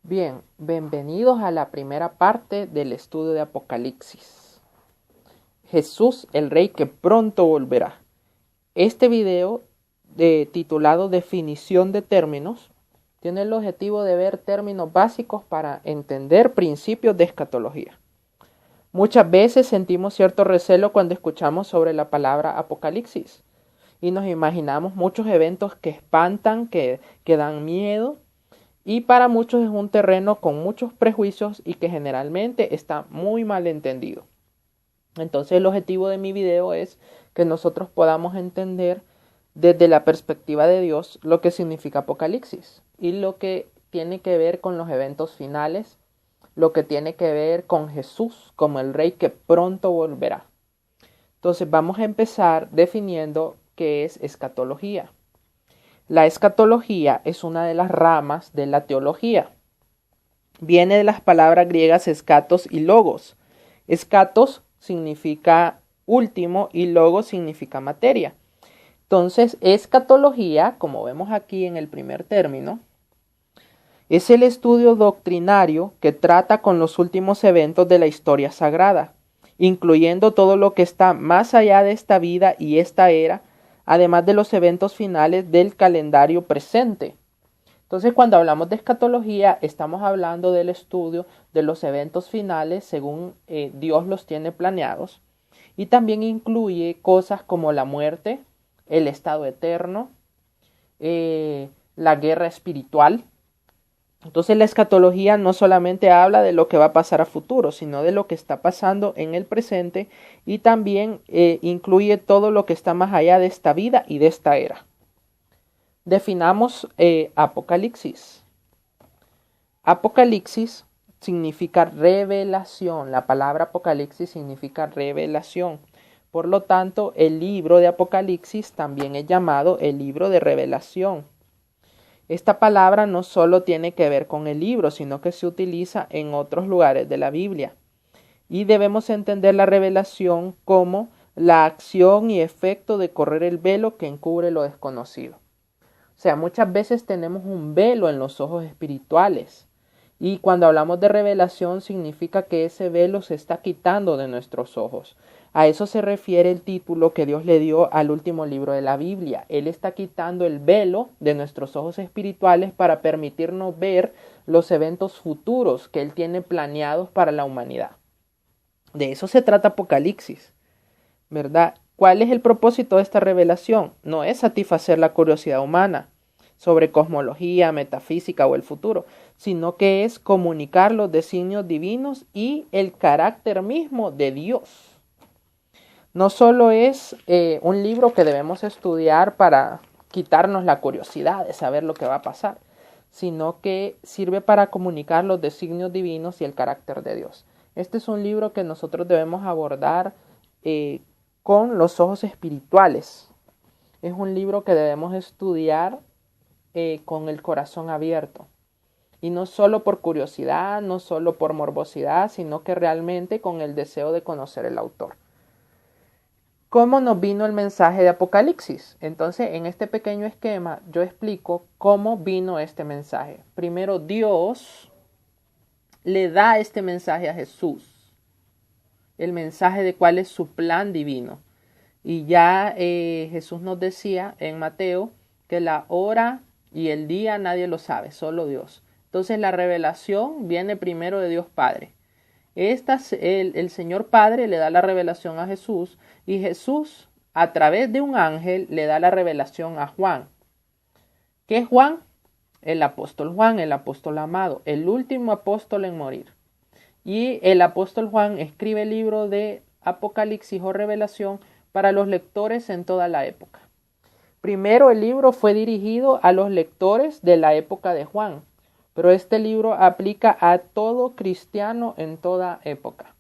Bien, bienvenidos a la primera parte del estudio de Apocalipsis. Jesús, el Rey que pronto volverá. Este video, titulado Definición de términos, tiene el objetivo de ver términos básicos para entender principios de escatología. Muchas veces sentimos cierto recelo cuando escuchamos sobre la palabra Apocalipsis y nos imaginamos muchos eventos que espantan, que dan miedo. Y para muchos es un terreno con muchos prejuicios y que generalmente está muy mal entendido. Entonces el objetivo de mi video es que nosotros podamos entender desde la perspectiva de Dios lo que significa Apocalipsis y lo que tiene que ver con los eventos finales, lo que tiene que ver con Jesús como el Rey que pronto volverá. Entonces vamos a empezar definiendo qué es escatología. La escatología es una de las ramas de la teología. Viene de las palabras griegas escatos y logos. Escatos significa último y logos significa materia. Entonces, escatología, como vemos aquí en el primer término, es el estudio doctrinario que trata con los últimos eventos de la historia sagrada, incluyendo todo lo que está más allá de esta vida y esta era, además de los eventos finales del calendario presente. Entonces, cuando hablamos de escatología, estamos hablando del estudio de los eventos finales según Dios los tiene planeados, y también incluye cosas como la muerte, el estado eterno, la guerra espiritual. Entonces, la escatología no solamente habla de lo que va a pasar a futuro, sino de lo que está pasando en el presente, y también incluye todo lo que está más allá de esta vida y de esta era. Definamos Apocalipsis. Apocalipsis significa revelación. La palabra Apocalipsis significa revelación. Por lo tanto, el libro de Apocalipsis también es llamado el libro de revelación. Esta palabra no solo tiene que ver con el libro, sino que se utiliza en otros lugares de la Biblia. Y debemos entender la revelación como la acción y efecto de correr el velo que encubre lo desconocido. O sea, muchas veces tenemos un velo en los ojos espirituales. Y cuando hablamos de revelación significa que ese velo se está quitando de nuestros ojos. A eso se refiere el título que Dios le dio al último libro de la Biblia. Él está quitando el velo de nuestros ojos espirituales para permitirnos ver los eventos futuros que Él tiene planeados para la humanidad. De eso se trata Apocalipsis, ¿verdad? ¿Cuál es el propósito de esta revelación? No es satisfacer la curiosidad humana sobre cosmología, metafísica o el futuro, sino que es comunicar los designios divinos y el carácter mismo de Dios. No solo es un libro que debemos estudiar para quitarnos la curiosidad de saber lo que va a pasar, sino que sirve para comunicar los designios divinos y el carácter de Dios. Este es un libro que nosotros debemos abordar con los ojos espirituales. Es un libro que debemos estudiar con el corazón abierto. Y no solo por curiosidad, no solo por morbosidad, sino que realmente con el deseo de conocer el autor. ¿Cómo nos vino el mensaje de Apocalipsis? Entonces, en este pequeño esquema, yo explico cómo vino este mensaje. Primero, Dios le da este mensaje a Jesús. El mensaje de cuál es su plan divino. Y ya Jesús nos decía en Mateo que la hora y el día nadie lo sabe, solo Dios. Entonces la revelación viene primero de Dios Padre. El Señor Padre le da la revelación a Jesús y Jesús a través de un ángel le da la revelación a Juan. ¿Qué es Juan? El apóstol Juan, el apóstol amado, el último apóstol en morir. Y el apóstol Juan escribe el libro de Apocalipsis o Revelación para los lectores en toda la época. Primero el libro fue dirigido a los lectores de la época de Juan, pero este libro aplica a todo cristiano en toda época.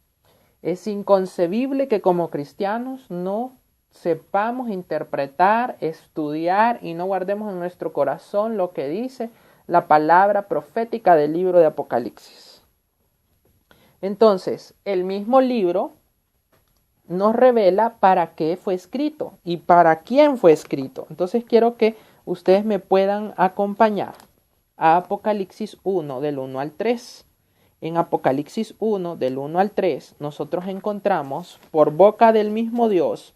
Es inconcebible que como cristianos no sepamos interpretar, estudiar y no guardemos en nuestro corazón lo que dice la palabra profética del libro de Apocalipsis. Entonces, el mismo libro nos revela para qué fue escrito y para quién fue escrito. Entonces quiero que ustedes me puedan acompañar a Apocalipsis 1 del 1 al 3. En Apocalipsis 1 del 1 al 3 nosotros encontramos por boca del mismo Dios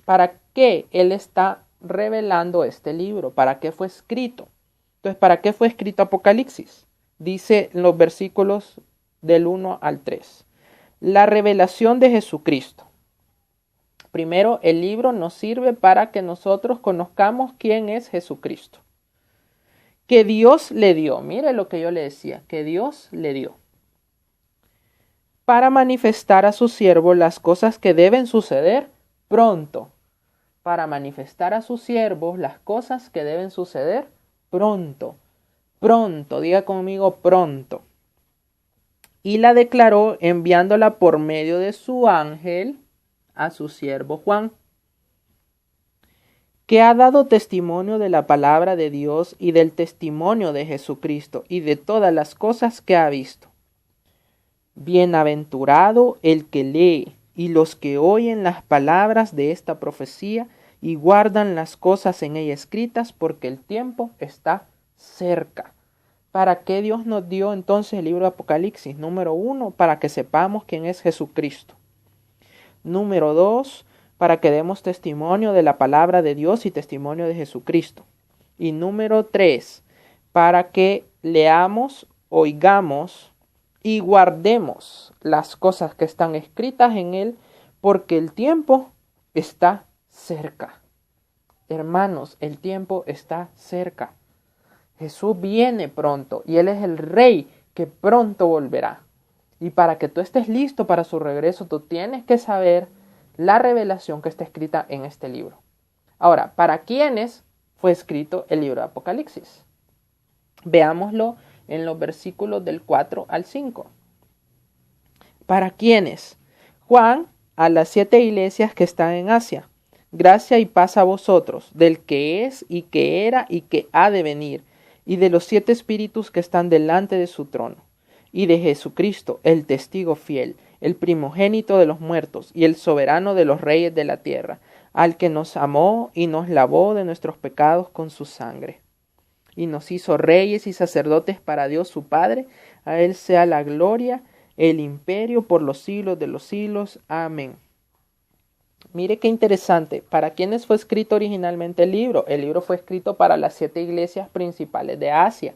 para qué Él está revelando este libro, para qué fue escrito. Entonces, ¿para qué fue escrito Apocalipsis? Dice en los versículos del 1 al 3. La revelación de Jesucristo. Primero, el libro nos sirve para que nosotros conozcamos quién es Jesucristo. Que Dios le dio, mire lo que yo le decía, que Dios le dio. Para manifestar a su siervo las cosas que deben suceder pronto. Para manifestar a sus siervos las cosas que deben suceder pronto. Pronto, diga conmigo pronto. Y la declaró enviándola por medio de su ángel a su siervo Juan, que ha dado testimonio de la palabra de Dios y del testimonio de Jesucristo y de todas las cosas que ha visto. Bienaventurado el que lee y los que oyen las palabras de esta profecía y guardan las cosas en ella escritas, porque el tiempo está cerca. ¿Para qué Dios nos dio entonces el libro de Apocalipsis? Número 1, para que sepamos quién es Jesucristo. Número 2, para que demos testimonio de la palabra de Dios y testimonio de Jesucristo. Y número 3, para que leamos, oigamos y guardemos las cosas que están escritas en él, porque el tiempo está cerca. Hermanos, el tiempo está cerca. Jesús viene pronto y Él es el Rey que pronto volverá. Y para que tú estés listo para su regreso, tú tienes que saber la revelación que está escrita en este libro. Ahora, ¿para quiénes fue escrito el libro de Apocalipsis? Veámoslo en los versículos del 4 al 5. ¿Para quiénes? Juan, a las 7 iglesias que están en Asia. Gracia y paz a vosotros, del que es y que era y que ha de venir, y de los 7 espíritus que están delante de su trono, y de Jesucristo, el testigo fiel, el primogénito de los muertos, y el soberano de los reyes de la tierra, al que nos amó y nos lavó de nuestros pecados con su sangre, y nos hizo reyes y sacerdotes para Dios su Padre. A Él sea la gloria, el imperio por los siglos de los siglos. Amén. Mire qué interesante. ¿Para quiénes fue escrito originalmente el libro? El libro fue escrito para las 7 iglesias principales de Asia.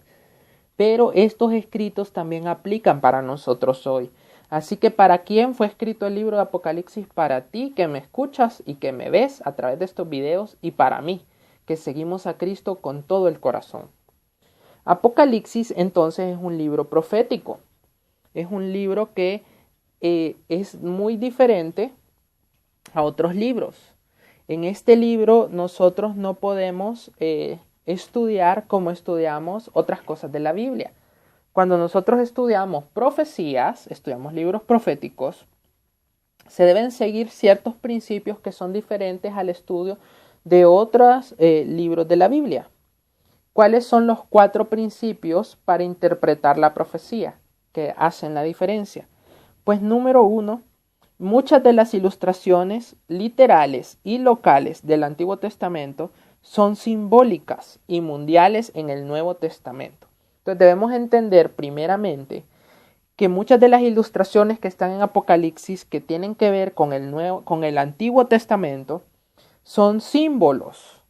Pero estos escritos también aplican para nosotros hoy. Así que ¿para quién fue escrito el libro de Apocalipsis? Para ti que me escuchas y que me ves a través de estos videos, y para mí, que seguimos a Cristo con todo el corazón. Apocalipsis entonces es un libro profético. Es un libro que es muy diferente a otros libros. En este libro nosotros no podemos estudiar como estudiamos otras cosas de la Biblia. Cuando nosotros estudiamos profecías, estudiamos libros proféticos, se deben seguir ciertos principios que son diferentes al estudio de otros libros de la Biblia. ¿Cuáles son los 4 principios para interpretar la profecía que hacen la diferencia? Pues número 1, muchas de las ilustraciones literales y locales del Antiguo Testamento son simbólicas y mundiales en el Nuevo Testamento. Entonces debemos entender primeramente que muchas de las ilustraciones que están en Apocalipsis que tienen que ver con el Antiguo Testamento son símbolos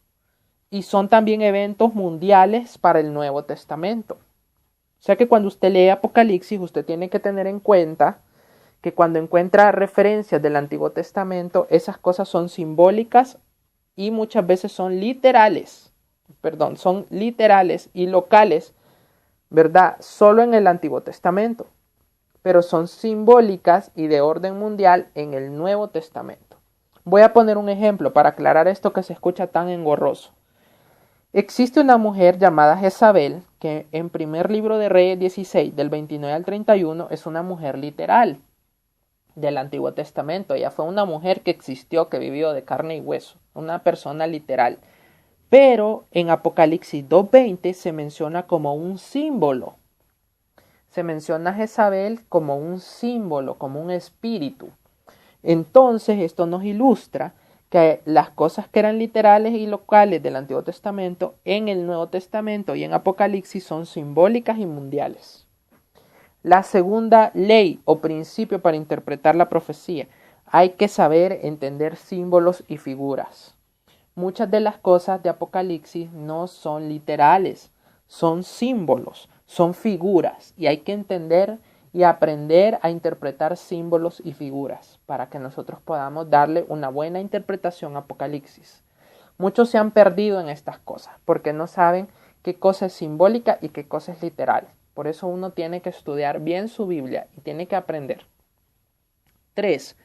y son también eventos mundiales para el Nuevo Testamento. O sea que cuando usted lee Apocalipsis, usted tiene que tener en cuenta que cuando encuentra referencias del Antiguo Testamento, esas cosas son simbólicas y muchas veces son literales y locales, ¿verdad? Solo en el Antiguo Testamento, pero son simbólicas y de orden mundial en el Nuevo Testamento. Voy a poner un ejemplo para aclarar esto que se escucha tan engorroso. Existe una mujer llamada Jezabel, que en primer libro de Reyes 16, del 29 al 31, es una mujer literal del Antiguo Testamento. Ella fue una mujer que existió, que vivió de carne y hueso, una persona literal. Pero en Apocalipsis 2:20 se menciona como un símbolo. Se menciona a Jezabel como un símbolo, como un espíritu. Entonces esto nos ilustra que las cosas que eran literales y locales del Antiguo Testamento, en el Nuevo Testamento y en Apocalipsis son simbólicas y mundiales. La segunda ley o principio para interpretar la profecía: hay que saber entender símbolos y figuras. Muchas de las cosas de Apocalipsis no son literales, son símbolos, son figuras, y hay que entender y aprender a interpretar símbolos y figuras para que nosotros podamos darle una buena interpretación a Apocalipsis. Muchos se han perdido en estas cosas porque no saben qué cosa es simbólica y qué cosa es literal. Por eso uno tiene que estudiar bien su Biblia y tiene que aprender. 3.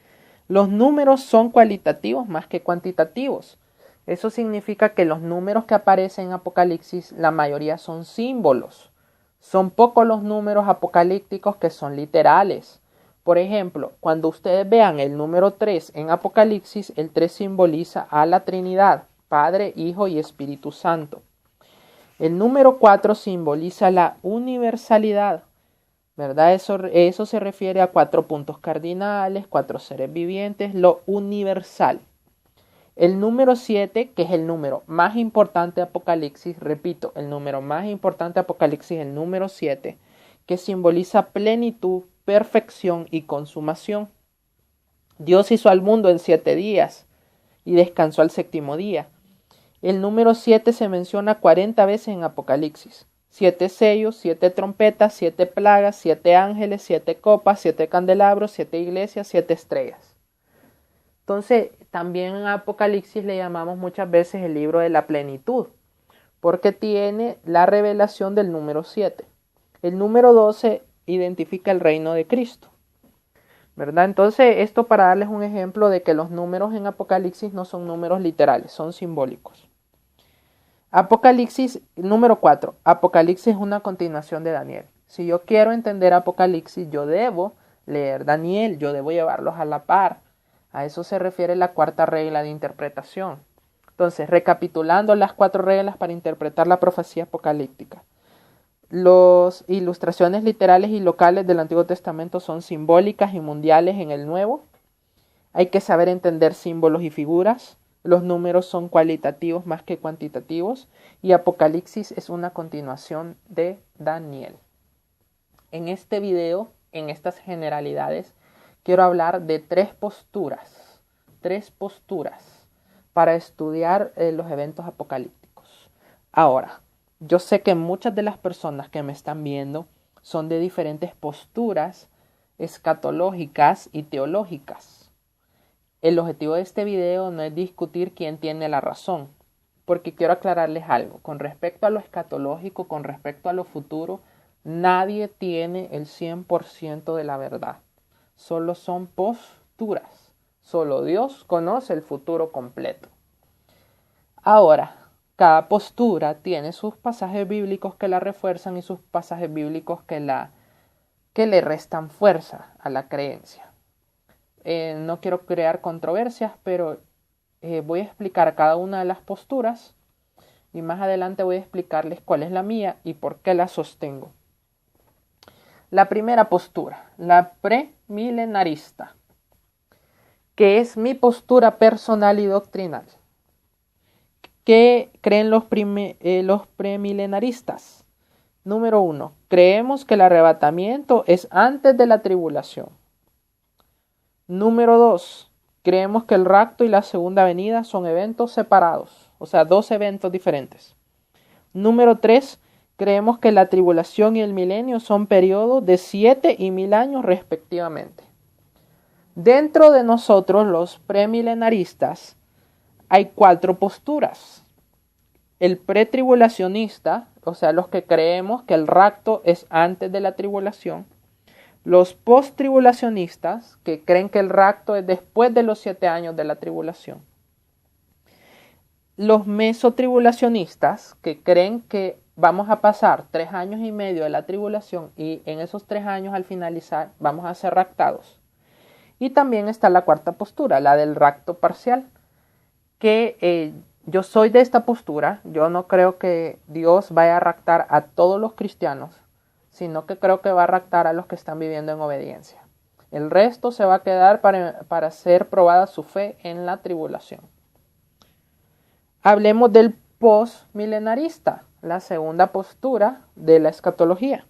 Los números son cualitativos más que cuantitativos. Eso significa que los números que aparecen en Apocalipsis, la mayoría son símbolos. Son pocos los números apocalípticos que son literales. Por ejemplo, cuando ustedes vean el número 3 en Apocalipsis, el 3 simboliza a la Trinidad, Padre, Hijo y Espíritu Santo. El número 4 simboliza la universalidad, ¿verdad? Eso se refiere a 4 puntos cardinales, 4 seres vivientes, lo universal. El número 7, que es el número más importante de Apocalipsis, repito, el número más importante de Apocalipsis, el número 7, que simboliza plenitud, perfección y consumación. Dios hizo al mundo en 7 días y descansó al séptimo día. El número 7 se menciona 40 veces en Apocalipsis. 7 sellos, 7 trompetas, 7 plagas, 7 ángeles, 7 copas, 7 candelabros, 7 iglesias, 7 estrellas. Entonces, también en Apocalipsis le llamamos muchas veces el libro de la plenitud, porque tiene la revelación del número 7. El número 12 identifica el reino de Cristo, ¿verdad? Entonces, esto para darles un ejemplo de que los números en Apocalipsis no son números literales, son simbólicos. Apocalipsis, número 4. Apocalipsis es una continuación de Daniel. Si yo quiero entender Apocalipsis, yo debo leer Daniel, yo debo llevarlos a la par. A eso se refiere la cuarta regla de interpretación. Entonces, recapitulando las 4 reglas para interpretar la profecía apocalíptica. Las ilustraciones literales y locales del Antiguo Testamento son simbólicas y mundiales en el Nuevo. Hay que saber entender símbolos y figuras. Los números son cualitativos más que cuantitativos. Y Apocalipsis es una continuación de Daniel. En este video, en estas generalidades, quiero hablar de 3 posturas para estudiar los eventos apocalípticos. Ahora, yo sé que muchas de las personas que me están viendo son de diferentes posturas escatológicas y teológicas. El objetivo de este video no es discutir quién tiene la razón, porque quiero aclararles algo. Con respecto a lo escatológico, con respecto a lo futuro, nadie tiene el 100% de la verdad. Solo son posturas. Solo Dios conoce el futuro completo. Ahora, cada postura tiene sus pasajes bíblicos que la refuerzan y sus pasajes bíblicos que le restan fuerza a la creencia. No quiero crear controversias, pero voy a explicar cada una de las posturas y más adelante voy a explicarles cuál es la mía y por qué la sostengo. La primera postura, la premilenarista, que es mi postura personal y doctrinal. ¿Qué creen los premilenaristas? Número 1. Creemos que el arrebatamiento es antes de la tribulación. Número 2. Creemos que el rapto y la segunda venida son eventos separados, o sea, 2 eventos diferentes. Número 3. Creemos que la tribulación y el milenio son periodos de 7 y 1000 años respectivamente. Dentro de nosotros, los premilenaristas, hay 4 posturas. El pretribulacionista, o sea, los que creemos que el rapto es antes de la tribulación. Los posttribulacionistas, que creen que el rapto es después de los 7 años de la tribulación. Los mesotribulacionistas, que creen que vamos a pasar 3 años y medio de la tribulación y en esos 3 años al finalizar vamos a ser raptados. Y también está la cuarta postura, la del rapto parcial, que yo soy de esta postura. Yo no creo que Dios vaya a raptar a todos los cristianos, sino que creo que va a raptar a los que están viviendo en obediencia. El resto se va a quedar para hacer probada su fe en la tribulación. Hablemos del postmilenarista, la segunda postura de la escatología.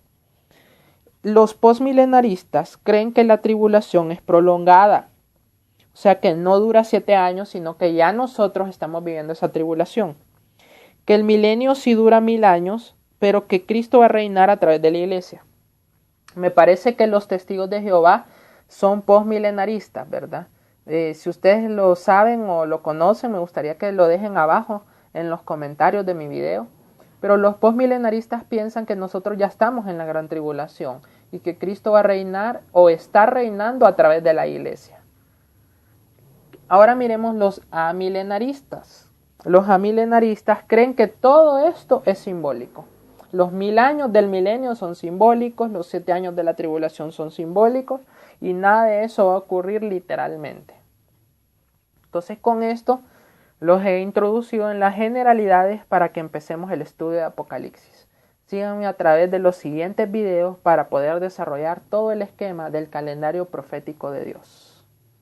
Los postmilenaristas creen que la tribulación es prolongada, o sea que no dura 7 años, sino que ya nosotros estamos viviendo esa tribulación. Que el milenio sí dura 1000 años, pero que Cristo va a reinar a través de la iglesia. Me parece que los testigos de Jehová son postmilenaristas, ¿verdad? Si ustedes lo saben o lo conocen, me gustaría que lo dejen abajo en los comentarios de mi video. Pero los postmilenaristas piensan que nosotros ya estamos en la gran tribulación y que Cristo va a reinar o está reinando a través de la iglesia. Ahora miremos los amilenaristas. Los amilenaristas creen que todo esto es simbólico. Los 1000 años del milenio son simbólicos, los 7 años de la tribulación son simbólicos y nada de eso va a ocurrir literalmente. Entonces con esto los he introducido en las generalidades para que empecemos el estudio de Apocalipsis. Síganme a través de los siguientes videos para poder desarrollar todo el esquema del calendario profético de Dios.